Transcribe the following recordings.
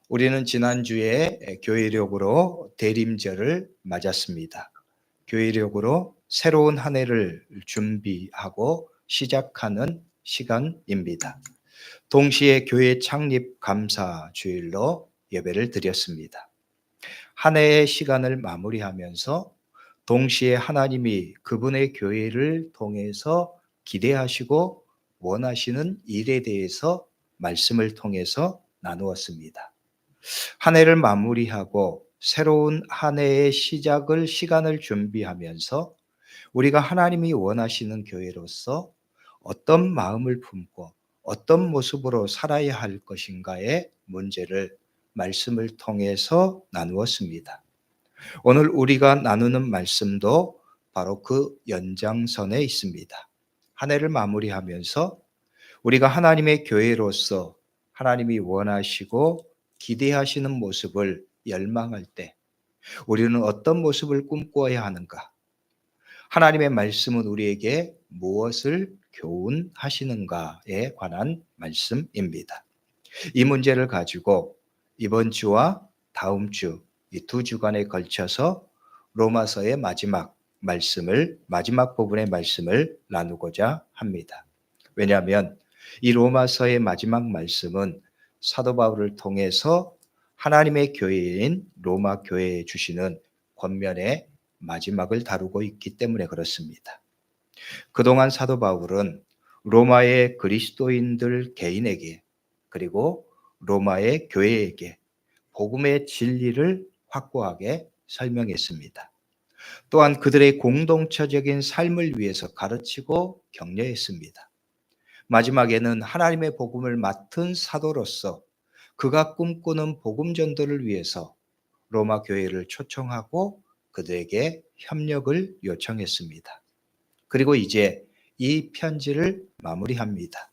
우리는 지난주에 교회력으로 대림절을 맞았습니다. 교회력으로 새로운 한 해를 준비하고 시작하는 시간입니다. 동시에 교회 창립 감사 주일로 예배를 드렸습니다. 한 해의 시간을 마무리하면서 동시에 하나님이 그분의 교회를 통해서 기대하시고 원하시는 일에 대해서 말씀을 통해서 나누었습니다. 한 해를 마무리하고 새로운 한 해의 시간을 준비하면서 우리가 하나님이 원하시는 교회로서 어떤 마음을 품고 어떤 모습으로 살아야 할 것인가의 문제를 말씀을 통해서 나누었습니다. 오늘 우리가 나누는 말씀도 바로 그 연장선에 있습니다. 한 해를 마무리하면서 우리가 하나님의 교회로서 하나님이 원하시고 기대하시는 모습을 열망할 때 우리는 어떤 모습을 꿈꿔야 하는가? 하나님의 말씀은 우리에게 무엇을 교훈하시는가에 관한 말씀입니다. 이 문제를 가지고 이번 주와 다음 주 이 두 주간에 걸쳐서 로마서의 마지막 부분의 말씀을 나누고자 합니다. 왜냐하면 이 로마서의 마지막 말씀은 사도 바울을 통해서 하나님의 교회인 로마 교회에 주시는 권면의 마지막을 다루고 있기 때문에 그렇습니다. 그동안 사도 바울은 로마의 그리스도인들 개인에게 그리고 로마의 교회에게 복음의 진리를 확고하게 설명했습니다. 또한 그들의 공동체적인 삶을 위해서 가르치고 격려했습니다. 마지막에는 하나님의 복음을 맡은 사도로서 그가 꿈꾸는 복음 전도를 위해서 로마 교회를 초청하고 그들에게 협력을 요청했습니다. 그리고 이제 이 편지를 마무리합니다.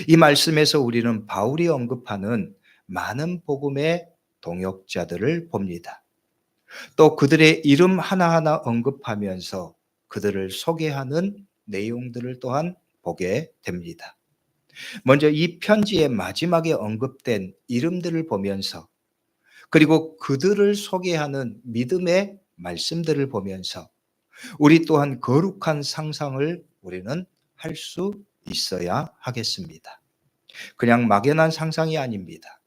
이 말씀에서 우리는 바울이 언급하는 많은 복음의 동역자들을 봅니다. 또 그들의 이름 하나하나 언급하면서 그들을 소개하는 내용들을 또한 보게 됩니다. 먼저 이 편지의 마지막에 언급된 이름들을 보면서 그리고 그들을 소개하는 믿음의 말씀들을 보면서 우리 또한 거룩한 상상을 우리는 할 수 있어야 하겠습니다. 그냥 막연한 상상이 아닙니다.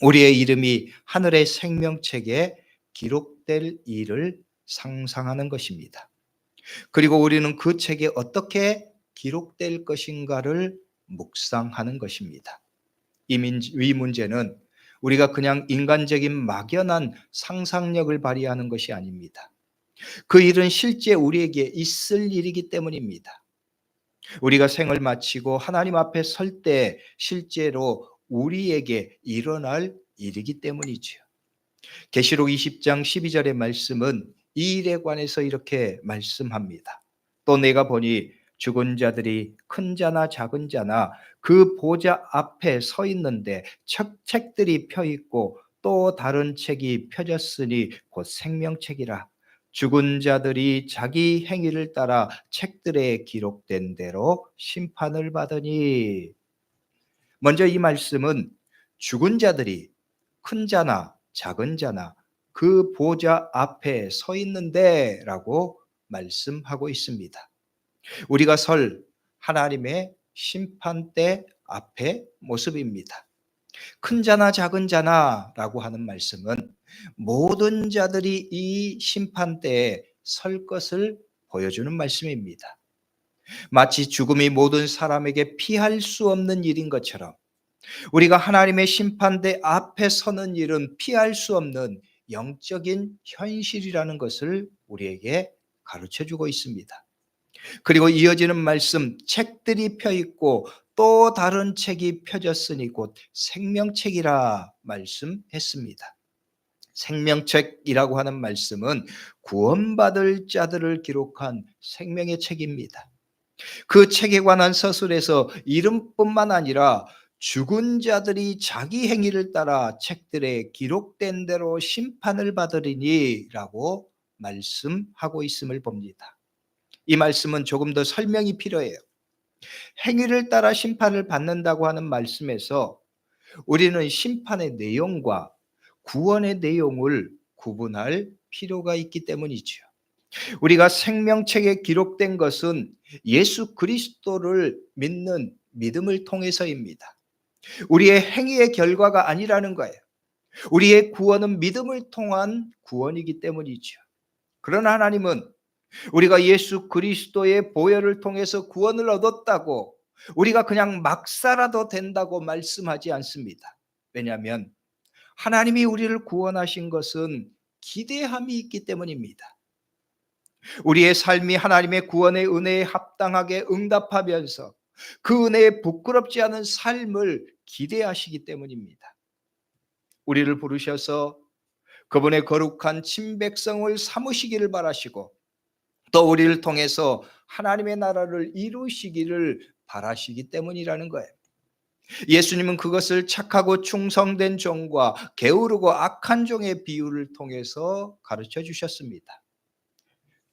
우리의 이름이 하늘의 생명책에 기록될 일을 상상하는 것입니다. 그리고 우리는 그 책에 어떻게 기록될 것인가를 묵상하는 것입니다. 이 문제는 우리가 그냥 인간적인 막연한 상상력을 발휘하는 것이 아닙니다. 그 일은 실제 우리에게 있을 일이기 때문입니다. 우리가 생을 마치고 하나님 앞에 설 때 실제로 우리에게 일어날 일이기 때문이지요. 계시록 20장 12절의 말씀은 이 일에 관해서 이렇게 말씀합니다. 또 내가 보니 죽은 자들이 큰 자나 작은 자나 그 보좌 앞에 서 있는데 책들이 펴 있고 또 다른 책이 펴졌으니 곧 생명책이라. 죽은 자들이 자기 행위를 따라 책들에 기록된 대로 심판을 받으니. 먼저 이 말씀은 죽은 자들이 큰 자나 작은 자나 그 보좌 앞에 서 있는데 라고 말씀하고 있습니다. 우리가 설 하나님의 심판대 앞의 모습입니다. 큰 자나 작은 자나 라고 하는 말씀은 모든 자들이 이 심판대에 설 것을 보여주는 말씀입니다. 마치 죽음이 모든 사람에게 피할 수 없는 일인 것처럼 우리가 하나님의 심판대 앞에 서는 일은 피할 수 없는 영적인 현실이라는 것을 우리에게 가르쳐주고 있습니다. 그리고 이어지는 말씀, 책들이 펴 있고 또 다른 책이 펴졌으니 곧 생명책이라 말씀했습니다. 생명책이라고 하는 말씀은 구원받을 자들을 기록한 생명의 책입니다. 그 책에 관한 서술에서 이름뿐만 아니라 죽은 자들이 자기 행위를 따라 책들에 기록된 대로 심판을 받으리니 라고 말씀하고 있음을 봅니다. 이 말씀은 조금 더 설명이 필요해요. 행위를 따라 심판을 받는다고 하는 말씀에서 우리는 심판의 내용과 구원의 내용을 구분할 필요가 있기 때문이죠. 우리가 생명책에 기록된 것은 예수 그리스도를 믿는 믿음을 통해서입니다. 우리의 행위의 결과가 아니라는 거예요. 우리의 구원은 믿음을 통한 구원이기 때문이죠. 그러나 하나님은 우리가 예수 그리스도의 보혈을 통해서 구원을 얻었다고 우리가 그냥 막 살아도 된다고 말씀하지 않습니다. 왜냐하면 하나님이 우리를 구원하신 것은 기대함이 있기 때문입니다. 우리의 삶이 하나님의 구원의 은혜에 합당하게 응답하면서 그 은혜에 부끄럽지 않은 삶을 기대하시기 때문입니다. 우리를 부르셔서 그분의 거룩한 친백성을 삼으시기를 바라시고 또 우리를 통해서 하나님의 나라를 이루시기를 바라시기 때문이라는 거예요. 예수님은 그것을 착하고 충성된 종과 게으르고 악한 종의 비유를 통해서 가르쳐 주셨습니다.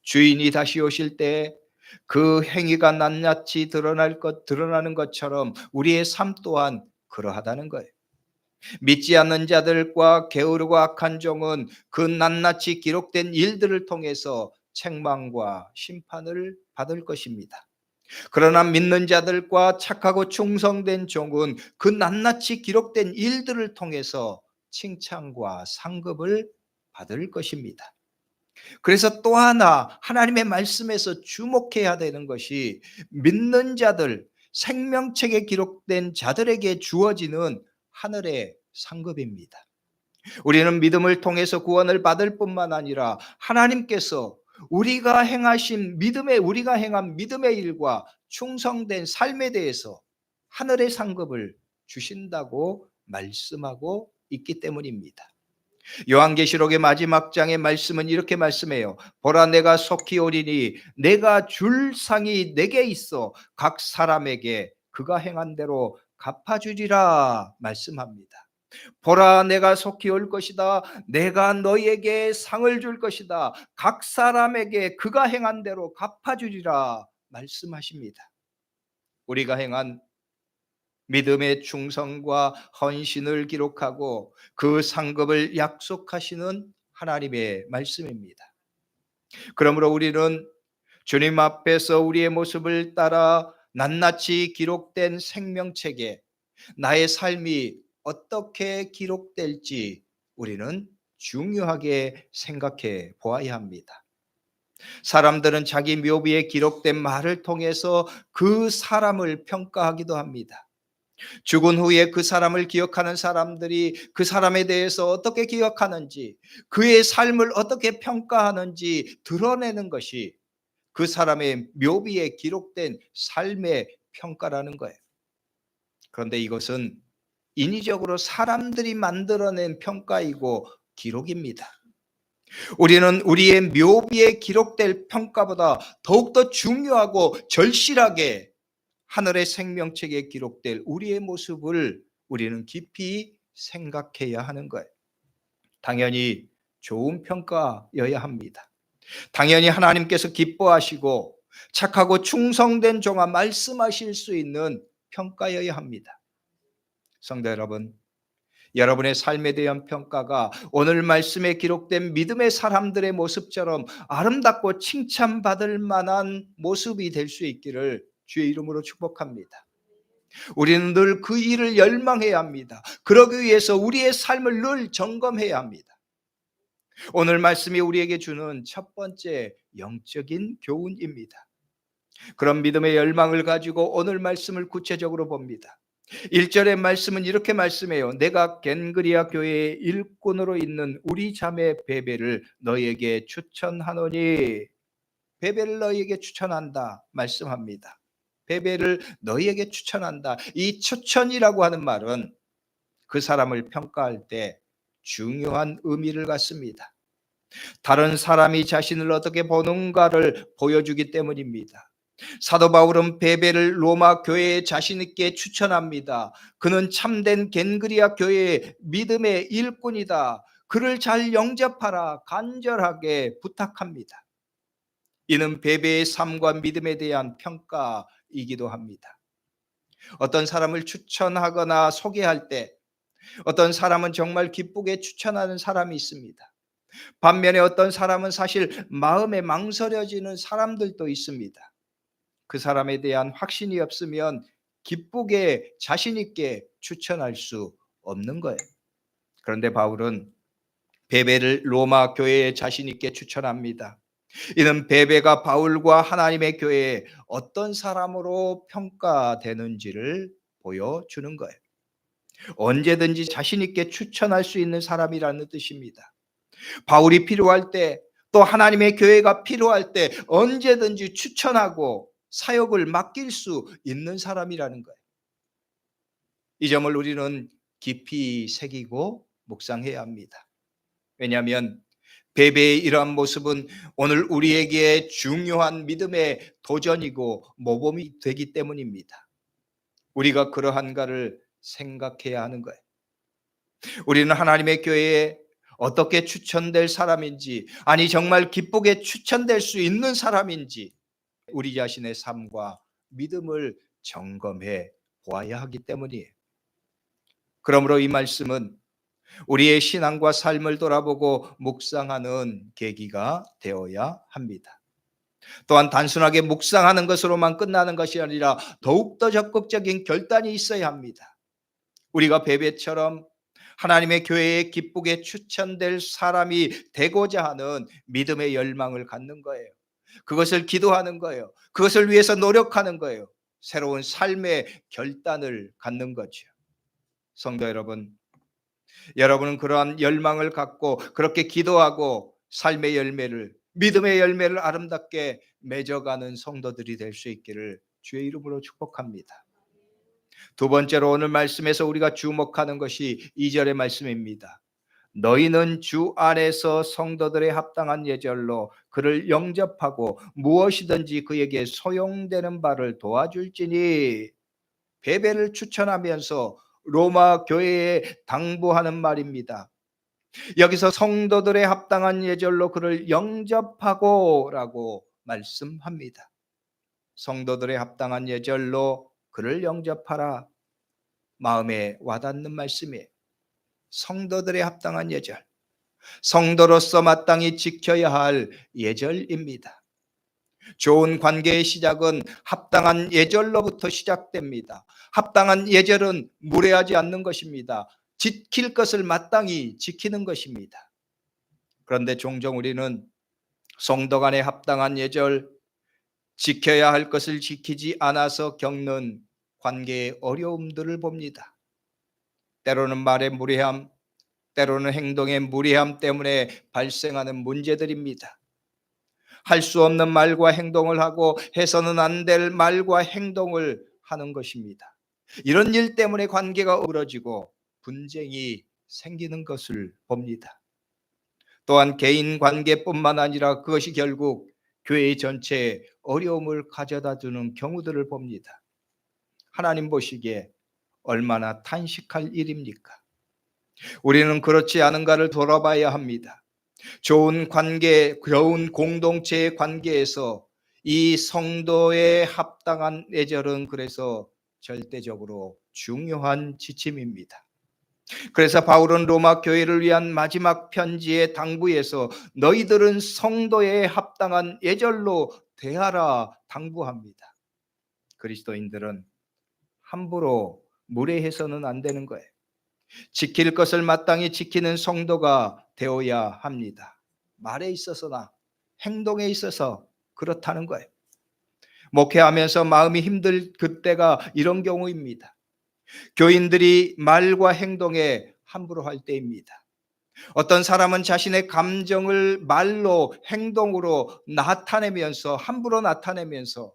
주인이 다시 오실 때 그 행위가 낱낱이 드러나는 것처럼 우리의 삶 또한 그러하다는 거예요. 믿지 않는 자들과 게으르고 악한 종은 그 낱낱이 기록된 일들을 통해서 책망과 심판을 받을 것입니다. 그러나 믿는 자들과 착하고 충성된 종은 그 낱낱이 기록된 일들을 통해서 칭찬과 상급을 받을 것입니다. 그래서 또 하나 하나님의 말씀에서 주목해야 되는 것이 믿는 자들, 생명책에 기록된 자들에게 주어지는 하늘의 상급입니다. 우리는 믿음을 통해서 구원을 받을 뿐만 아니라 하나님께서 우리가 행한 믿음의 일과 충성된 삶에 대해서 하늘의 상급을 주신다고 말씀하고 있기 때문입니다. 요한계시록의 마지막 장의 말씀은 이렇게 말씀해요. 보라, 내가 속히 오리니 내가 줄 상이 내게 있어 각 사람에게 그가 행한 대로 갚아주리라 말씀합니다. 보라, 내가 속히 올 것이다. 내가 너희에게 상을 줄 것이다. 각 사람에게 그가 행한 대로 갚아주리라 말씀하십니다. 우리가 행한 믿음의 충성과 헌신을 기록하고 그 상급을 약속하시는 하나님의 말씀입니다. 그러므로 우리는 주님 앞에서 우리의 모습을 따라 낱낱이 기록된 생명책에 나의 삶이 어떻게 기록될지 우리는 중요하게 생각해 보아야 합니다. 사람들은 자기 묘비에 기록된 말을 통해서 그 사람을 평가하기도 합니다. 죽은 후에 그 사람을 기억하는 사람들이 그 사람에 대해서 어떻게 기억하는지, 그의 삶을 어떻게 평가하는지 드러내는 것이 그 사람의 묘비에 기록된 삶의 평가라는 거예요. 그런데 이것은 인위적으로 사람들이 만들어낸 평가이고 기록입니다. 우리는 우리의 묘비에 기록될 평가보다 더욱더 중요하고 절실하게 하늘의 생명책에 기록될 우리의 모습을 우리는 깊이 생각해야 하는 거예요. 당연히 좋은 평가여야 합니다. 당연히 하나님께서 기뻐하시고 착하고 충성된 종아 말씀하실 수 있는 평가여야 합니다. 성도 여러분, 여러분의 삶에 대한 평가가 오늘 말씀에 기록된 믿음의 사람들의 모습처럼 아름답고 칭찬받을 만한 모습이 될 수 있기를 주의 이름으로 축복합니다. 우리는 늘 그 일을 열망해야 합니다. 그러기 위해서 우리의 삶을 늘 점검해야 합니다. 오늘 말씀이 우리에게 주는 첫 번째 영적인 교훈입니다. 그런 믿음의 열망을 가지고 오늘 말씀을 구체적으로 봅니다. 1절의 말씀은 이렇게 말씀해요. 내가 겐그리아 교회의 일꾼으로 있는 우리 자매 베베를 너희에게 추천하노니, 베베를 너희에게 추천한다 말씀합니다. 베베를 너희에게 추천한다. 이 추천이라고 하는 말은 그 사람을 평가할 때 중요한 의미를 갖습니다. 다른 사람이 자신을 어떻게 보는가를 보여주기 때문입니다. 사도 바울은 베베를 로마 교회에 자신 있게 추천합니다. 그는 참된 겐그리아 교회의 믿음의 일꾼이다. 그를 잘 영접하라 간절하게 부탁합니다. 이는 베베의 삶과 믿음에 대한 평가이기도 합니다. 어떤 사람을 추천하거나 소개할 때 어떤 사람은 정말 기쁘게 추천하는 사람이 있습니다. 반면에 어떤 사람은 사실 마음에 망설여지는 사람들도 있습니다. 그 사람에 대한 확신이 없으면 기쁘게 자신 있게 추천할 수 없는 거예요. 그런데 바울은 베베를 로마 교회에 자신 있게 추천합니다. 이는 베베가 바울과 하나님의 교회에 어떤 사람으로 평가되는지를 보여주는 거예요. 언제든지 자신 있게 추천할 수 있는 사람이라는 뜻입니다. 바울이 필요할 때, 또 하나님의 교회가 필요할 때 언제든지 추천하고 사역을 맡길 수 있는 사람이라는 거예요. 이 점을 우리는 깊이 새기고 묵상해야 합니다. 왜냐하면 베베의 이러한 모습은 오늘 우리에게 중요한 믿음의 도전이고 모범이 되기 때문입니다. 우리가 그러한가를 생각해야 하는 거예요. 우리는 하나님의 교회에 어떻게 추천될 사람인지, 아니 정말 기쁘게 추천될 수 있는 사람인지 우리 자신의 삶과 믿음을 점검해 보아야 하기 때문이에요. 그러므로 이 말씀은 우리의 신앙과 삶을 돌아보고 묵상하는 계기가 되어야 합니다. 또한 단순하게 묵상하는 것으로만 끝나는 것이 아니라 더욱더 적극적인 결단이 있어야 합니다. 우리가 베베처럼 하나님의 교회에 기쁘게 추천될 사람이 되고자 하는 믿음의 열망을 갖는 거예요. 그것을 기도하는 거예요. 그것을 위해서 노력하는 거예요. 새로운 삶의 결단을 갖는 거죠. 성도 여러분, 여러분은 그러한 열망을 갖고 그렇게 기도하고 삶의 열매를, 믿음의 열매를 아름답게 맺어가는 성도들이 될 수 있기를 주의 이름으로 축복합니다. 두 번째로 오늘 말씀에서 우리가 주목하는 것이 2절의 말씀입니다. 너희는 주 안에서 성도들의 합당한 예절로 그를 영접하고 무엇이든지 그에게 소용되는 바를 도와줄지니. 베베를 추천하면서 로마 교회에 당부하는 말입니다. 여기서 성도들의 합당한 예절로 그를 영접하고 라고 말씀합니다. 성도들의 합당한 예절로 그를 영접하라. 마음에 와닿는 말씀이에요. 성도들의 합당한 예절, 성도로서 마땅히 지켜야 할 예절입니다. 좋은 관계의 시작은 합당한 예절로부터 시작됩니다. 합당한 예절은 무례하지 않는 것입니다. 지킬 것을 마땅히 지키는 것입니다. 그런데 종종 우리는 성도 간의 합당한 예절, 지켜야 할 것을 지키지 않아서 겪는 관계의 어려움들을 봅니다. 때로는 말의 무례함, 때로는 행동의 무례함 때문에 발생하는 문제들입니다. 할 수 없는 말과 행동을 하고 해서는 안 될 말과 행동을 하는 것입니다. 이런 일 때문에 관계가 어그러지고 분쟁이 생기는 것을 봅니다. 또한 개인 관계뿐만 아니라 그것이 결국 교회 전체에 어려움을 가져다 주는 경우들을 봅니다. 하나님 보시기에 얼마나 탄식할 일입니까? 우리는 그렇지 않은가를 돌아봐야 합니다. 좋은 관계, 좋은 공동체의 관계에서 이 성도의 합당한 예절은 그래서 절대적으로 중요한 지침입니다. 그래서 바울은 로마 교회를 위한 마지막 편지의 당부에서 너희들은 성도의 합당한 예절로 대하라 당부합니다. 그리스도인들은 함부로 무례해서는 안 되는 거예요. 지킬 것을 마땅히 지키는 성도가 되어야 합니다. 말에 있어서나 행동에 있어서 그렇다는 거예요. 목회하면서 마음이 힘들 그때가 이런 경우입니다. 교인들이 말과 행동에 함부로 할 때입니다. 어떤 사람은 자신의 감정을 말로 행동으로 나타내면서 함부로 나타내면서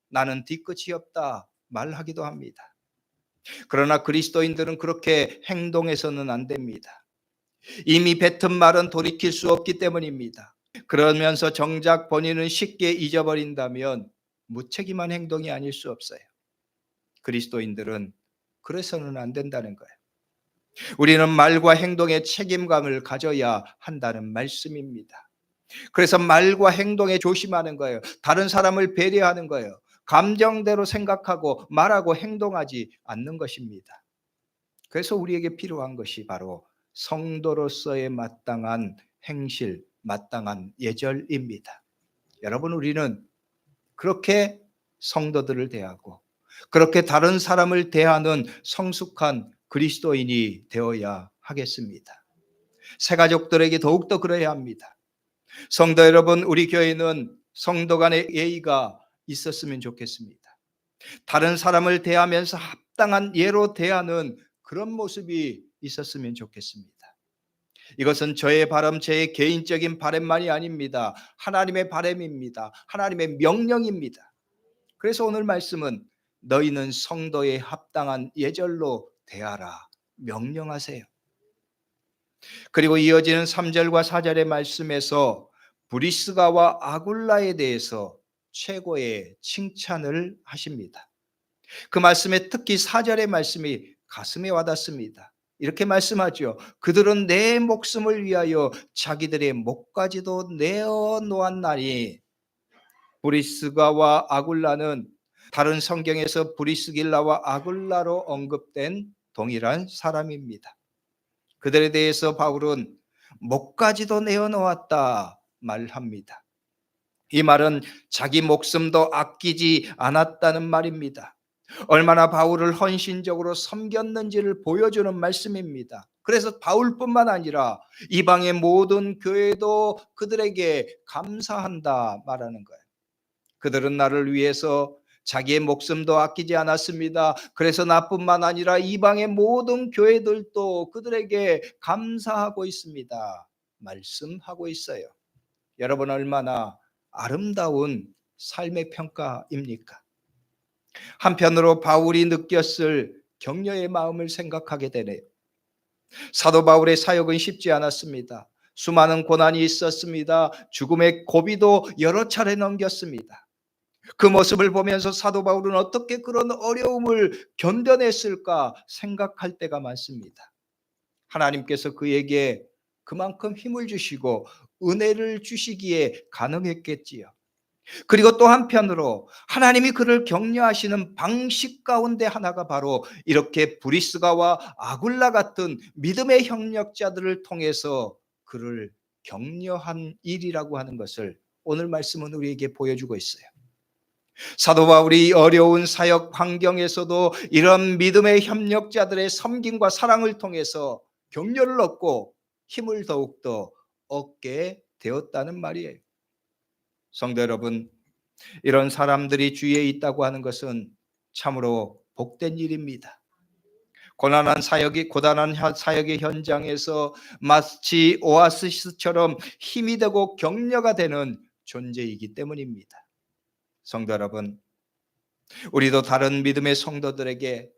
나는 뒤끝이 없다 말하기도 합니다. 그러나 그리스도인들은 그렇게 행동해서는 안 됩니다. 이미 뱉은 말은 돌이킬 수 없기 때문입니다. 그러면서 정작 본인은 쉽게 잊어버린다면 무책임한 행동이 아닐 수 없어요. 그리스도인들은 그래서는 안 된다는 거예요. 우리는 말과 행동에 책임감을 가져야 한다는 말씀입니다. 그래서 말과 행동에 조심하는 거예요. 다른 사람을 배려하는 거예요. 감정대로 생각하고 말하고 행동하지 않는 것입니다. 그래서 우리에게 필요한 것이 바로 성도로서의 마땅한 행실, 마땅한 예절입니다. 여러분, 우리는 그렇게 성도들을 대하고 그렇게 다른 사람을 대하는 성숙한 그리스도인이 되어야 하겠습니다. 새 가족들에게 더욱더 그래야 합니다. 성도 여러분, 우리 교회는 성도 간의 예의가 있었으면 좋겠습니다. 다른 사람을 대하면서 합당한 예로 대하는 그런 모습이 있었으면 좋겠습니다. 이것은 저의 바람, 제 개인적인 바람만이 아닙니다. 하나님의 바람입니다. 하나님의 명령입니다. 그래서 오늘 말씀은 너희는 성도에 합당한 예절로 대하라 명령하세요. 그리고 이어지는 3절과 4절의 말씀에서 브리스가와 아굴라에 대해서 최고의 칭찬을 하십니다. 그 말씀에 특히 4절의 말씀이 가슴에 와닿습니다. 이렇게 말씀하죠. 그들은 내 목숨을 위하여 자기들의 목까지도 내어 놓았나니. 브리스가와 아굴라는 다른 성경에서 브리스길라와 아굴라로 언급된 동일한 사람입니다. 그들에 대해서 바울은 목까지도 내어 놓았다 말합니다. 이 말은 자기 목숨도 아끼지 않았다는 말입니다. 얼마나 바울을 헌신적으로 섬겼는지를 보여주는 말씀입니다. 그래서 바울뿐만 아니라 이방의 모든 교회도 그들에게 감사한다 말하는 거예요. 그들은 나를 위해서 자기의 목숨도 아끼지 않았습니다. 그래서 나뿐만 아니라 이방의 모든 교회들도 그들에게 감사하고 있습니다. 말씀하고 있어요. 여러분, 얼마나 아름다운 삶의 평가입니까? 한편으로 바울이 느꼈을 격려의 마음을 생각하게 되네요. 사도 바울의 사역은 쉽지 않았습니다. 수많은 고난이 있었습니다. 죽음의 고비도 여러 차례 넘겼습니다. 그 모습을 보면서 사도 바울은 어떻게 그런 어려움을 견뎌냈을까 생각할 때가 많습니다. 하나님께서 그에게 그만큼 힘을 주시고 은혜를 주시기에 가능했겠지요. 그리고 또 한편으로 하나님이 그를 격려하시는 방식 가운데 하나가 바로 이렇게 브리스가와 아굴라 같은 믿음의 협력자들을 통해서 그를 격려한 일이라고 하는 것을 오늘 말씀은 우리에게 보여주고 있어요. 사도 바울이 어려운 사역 환경에서도 이런 믿음의 협력자들의 섬김과 사랑을 통해서 격려를 얻고 힘을 더욱더 얻게 되었다는 말이에요. 성도 여러분, 이런 사람들이 주위에 있다고 하는 것은 참으로 복된 일입니다. 고단한 사역의 현장에서 마치 오아시스처럼 힘이 되고 격려가 되는 존재이기 때문입니다. 성도 여러분, 우리도 다른 믿음의 성도들에게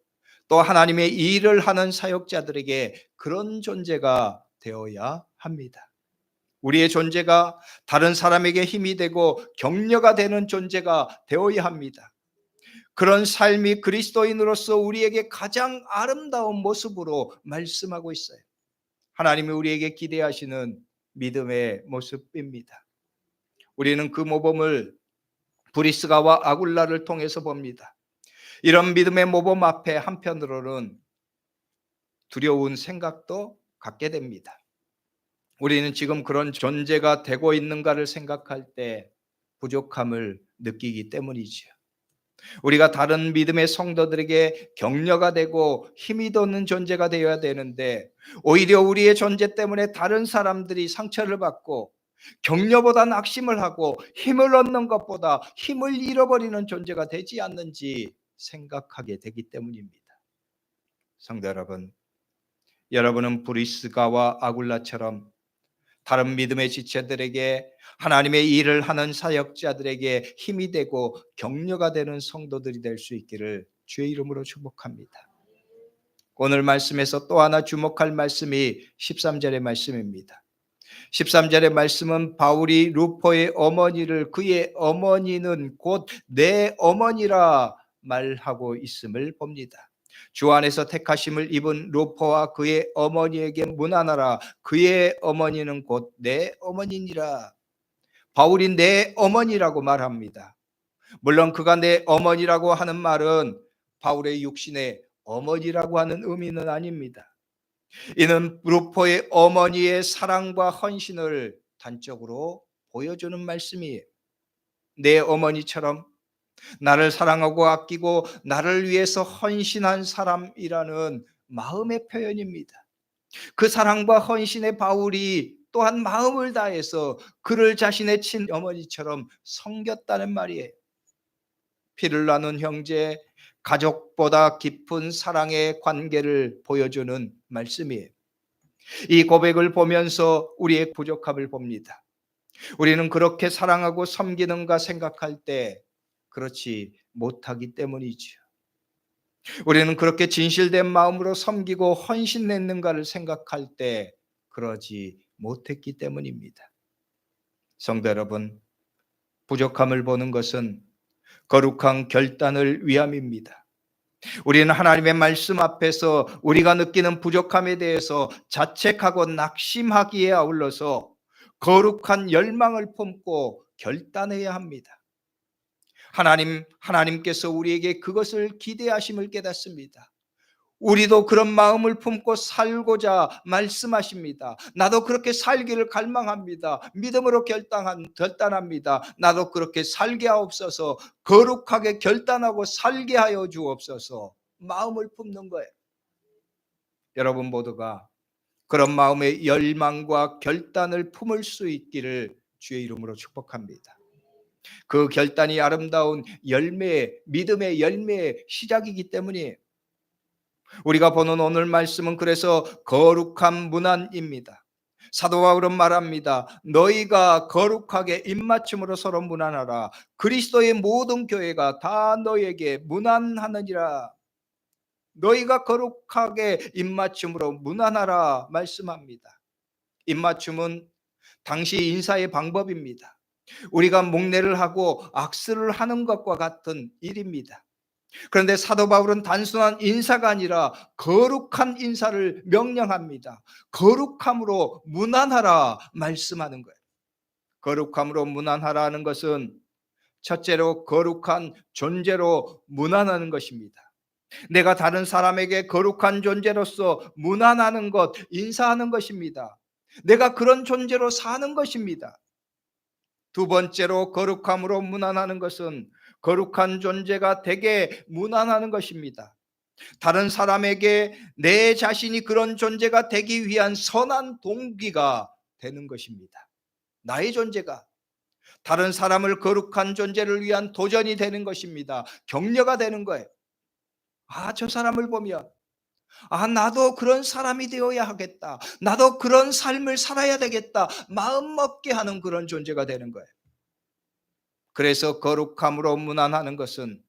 또 하나님의 일을 하는 사역자들에게 그런 존재가 되어야 합니다. 우리의 존재가 다른 사람에게 힘이 되고 격려가 되는 존재가 되어야 합니다. 그런 삶이 그리스도인으로서 우리에게 가장 아름다운 모습으로 말씀하고 있어요. 하나님이 우리에게 기대하시는 믿음의 모습입니다. 우리는 그 모범을 브리스가와 아굴라를 통해서 봅니다. 이런 믿음의 모범 앞에 한편으로는 두려운 생각도 갖게 됩니다. 우리는 지금 그런 존재가 되고 있는가를 생각할 때 부족함을 느끼기 때문이지요. 우리가 다른 믿음의 성도들에게 격려가 되고 힘이 돋는 존재가 되어야 되는데 오히려 우리의 존재 때문에 다른 사람들이 상처를 받고 격려보다 낙심을 하고 힘을 얻는 것보다 힘을 잃어버리는 존재가 되지 않는지 생각하게 되기 때문입니다. 성도 여러분, 여러분은 브리스가와 아굴라처럼 다른 믿음의 지체들에게 하나님의 일을 하는 사역자들에게 힘이 되고 격려가 되는 성도들이 될 수 있기를 주의 이름으로 축복합니다. 오늘 말씀에서 또 하나 주목할 말씀이 13절의 말씀입니다. 13절의 말씀은 바울이 루포의 어머니를 그의 어머니는 곧 내 어머니라 말하고 있음을 봅니다. 주 안에서 택하심을 입은 루포와 그의 어머니에게 문안하라. 그의 어머니는 곧 내 어머니니라. 바울이 내 어머니라고 말합니다. 물론 그가 내 어머니라고 하는 말은 바울의 육신의 어머니라고 하는 의미는 아닙니다. 이는 루포의 어머니의 사랑과 헌신을 단적으로 보여주는 말씀이에요. 내 어머니처럼 나를 사랑하고 아끼고 나를 위해서 헌신한 사람이라는 마음의 표현입니다. 그 사랑과 헌신의 바울이 또한 마음을 다해서 그를 자신의 친어머니처럼 섬겼다는 말이에요. 피를 나눈 형제, 가족보다 깊은 사랑의 관계를 보여주는 말씀이에요. 이 고백을 보면서 우리의 부족함을 봅니다. 우리는 그렇게 사랑하고 섬기는가 생각할 때 그렇지 못하기 때문이죠. 우리는 그렇게 진실된 마음으로 섬기고 헌신했는가를 생각할 때 그러지 못했기 때문입니다. 성도 여러분, 부족함을 보는 것은 거룩한 결단을 위함입니다. 우리는 하나님의 말씀 앞에서 우리가 느끼는 부족함에 대해서 자책하고 낙심하기에 아울러서 거룩한 열망을 품고 결단해야 합니다. 하나님께서 우리에게 그것을 기대하심을 깨닫습니다. 우리도 그런 마음을 품고 살고자 말씀하십니다. 나도 그렇게 살기를 갈망합니다. 믿음으로 결단합니다. 나도 그렇게 살게 하옵소서. 거룩하게 결단하고 살게 하여 주옵소서. 마음을 품는 거예요. 여러분 모두가 그런 마음의 열망과 결단을 품을 수 있기를 주의 이름으로 축복합니다. 그 결단이 아름다운 열매의, 믿음의 열매의 시작이기 때문이에요. 우리가 보는 오늘 말씀은 그래서 거룩한 문안입니다. 사도 바울은 말합니다. 너희가 거룩하게 입맞춤으로 서로 문안하라. 그리스도의 모든 교회가 다 너희에게 문안하느니라. 너희가 거룩하게 입맞춤으로 문안하라 말씀합니다. 입맞춤은 당시 인사의 방법입니다. 우리가 목례를 하고 악수를 하는 것과 같은 일입니다. 그런데 사도 바울은 단순한 인사가 아니라 거룩한 인사를 명령합니다. 거룩함으로 문안하라 말씀하는 거예요. 거룩함으로 문안하라는 것은 첫째로 거룩한 존재로 문안하는 것입니다. 내가 다른 사람에게 거룩한 존재로서 문안하는 것, 인사하는 것입니다. 내가 그런 존재로 사는 것입니다. 두 번째로 거룩함으로 문안하는 것은 거룩한 존재가 되게 문안하는 것입니다. 다른 사람에게 내 자신이 그런 존재가 되기 위한 선한 동기가 되는 것입니다. 나의 존재가 다른 사람을 거룩한 존재를 위한 도전이 되는 것입니다. 격려가 되는 거예요. 저 사람을 보면 나도 그런 사람이 되어야 하겠다. 나도 그런 삶을 살아야 되겠다. 마음 먹게 하는 그런 존재가 되는 거예요. 그래서 거룩함으로 문안하는 것은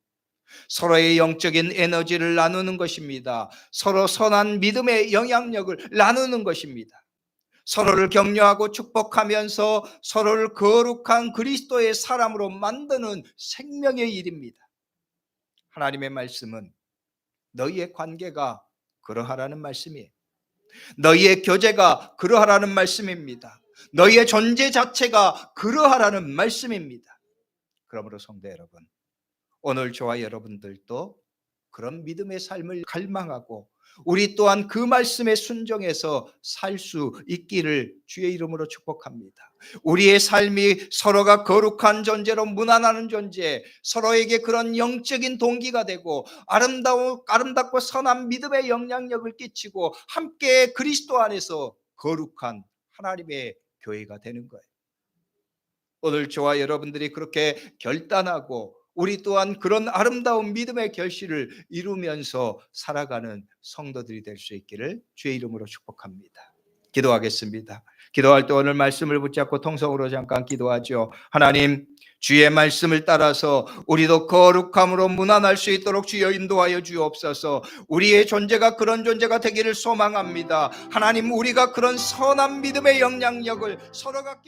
서로의 영적인 에너지를 나누는 것입니다. 서로 선한 믿음의 영향력을 나누는 것입니다. 서로를 격려하고 축복하면서 서로를 거룩한 그리스도의 사람으로 만드는 생명의 일입니다. 하나님의 말씀은 너희의 관계가 그러하라는 말씀이에요. 너희의 교제가 그러하라는 말씀입니다. 너희의 존재 자체가 그러하라는 말씀입니다. 그러므로 성도 여러분, 오늘 저와 여러분들도 그런 믿음의 삶을 갈망하고 우리 또한 그 말씀에 순종해서 살 수 있기를 주의 이름으로 축복합니다. 우리의 삶이 서로가 거룩한 존재로 문안하는 존재, 서로에게 그런 영적인 동기가 되고 아름답고 선한 믿음의 영향력을 끼치고 함께 그리스도 안에서 거룩한 하나님의 교회가 되는 거예요. 오늘 저와 여러분들이 그렇게 결단하고 우리 또한 그런 아름다운 믿음의 결실을 이루면서 살아가는 성도들이 될 수 있기를 주의 이름으로 축복합니다. 기도하겠습니다. 기도할 때 오늘 말씀을 붙잡고 통성으로 잠깐 기도하죠. 하나님, 주의 말씀을 따라서 우리도 거룩함으로 문안할 수 있도록 주여 인도하여 주옵소서. 우리의 존재가 그런 존재가 되기를 소망합니다. 하나님, 우리가 그런 선한 믿음의 영향력을 서로가